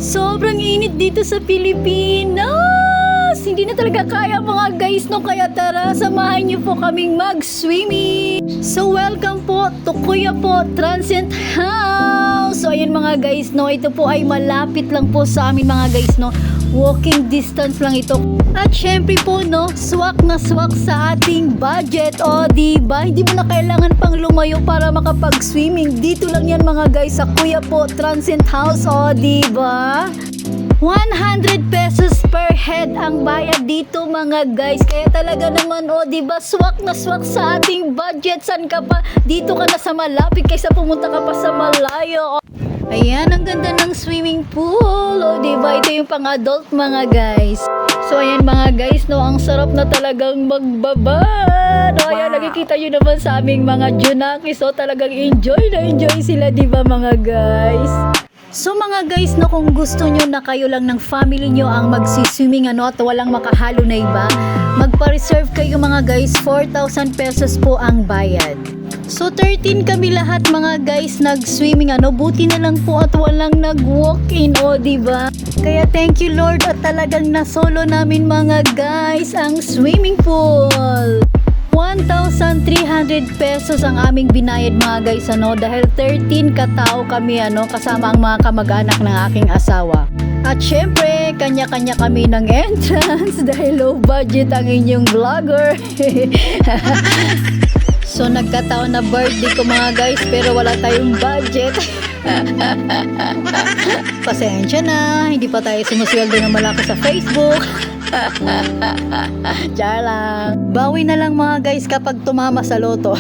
Sobrang init dito sa Pilipinas. Hindi na talaga kaya mga guys, no? Kaya tara, samahan niyo po kaming mag-swimming. So welcome po to Kuya po Transient House. So ayan mga guys, no? Ito po ay malapit lang po sa amin mga guys, no? Walking distance lang ito. At syempre po, no, swak na swak sa ating budget. O, diba? Hindi mo na kailangan pang lumayo para makapag-swimming. Dito lang yan mga guys sa Kuya po Transient House. O, diba? 100 pesos per head ang bayad dito mga guys. Kaya talaga naman, o, diba? Swak na swak sa ating budget. San ka pa? Dito ka na sa malapit kaysa pumunta ka pa sa malayo. O, ayan, ang ganda ng swimming pool. O, diba? Ito yung pang-adult mga guys. So, ayan mga guys, no, ang sarap na talagang magbabad. O, ayan, nakikita nyo naman sa aming mga junakis. So, talagang enjoy na enjoy sila, diba mga guys? So mga guys, no, kung gusto nyo na kayo lang ng family nyo ang magsiswimming ano, at walang makahalo na iba, magpa-reserve kayo mga guys, 4,000 pesos po ang bayad. So 13 kami lahat mga guys nag-swimming ano, buti na lang po at walang nag-walk-in, o diba? Kaya thank you Lord at talagang nasolo namin mga guys ang swimming pool. 1,300 pesos ang aming binayad mga guys ano, dahil 13 katao kami ano, kasama ang mga kamag-anak ng aking asawa. At syempre, kanya-kanya kami ng entrance dahil low budget ang inyong vlogger. So nagkataon na birthday ko mga guys, pero wala tayong budget. Pasensya na, hindi pa tayo sumusweldo ng malaki sa Facebook. Char lang. Bawi na lang mga guys kapag tumama sa loto.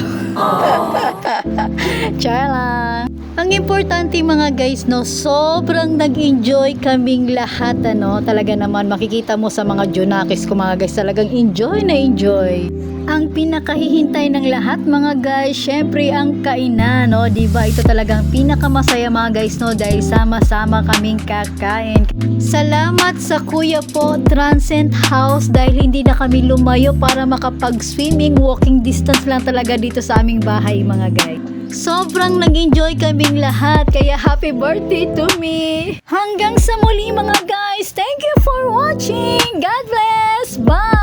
Char lang. Ang importante mga guys, no, sobrang nag-enjoy kaming lahat ano. Talaga naman makikita mo sa mga junakis ko mga guys, talagang enjoy na enjoy. Ang pinakahihintay ng lahat mga guys, syempre ang kainan, no? Diba? Ito talagang pinakamasaya mga guys, no? Dahil sama-sama kaming kakain. Salamat sa Kuya po Transient House dahil hindi na kami lumayo para makapag-swimming. Walking distance lang talaga dito sa aming bahay mga guys. Sobrang nag-enjoy kaming lahat, kaya happy birthday to me. Hanggang sa muli mga guys. Thank you for watching. God bless. Bye.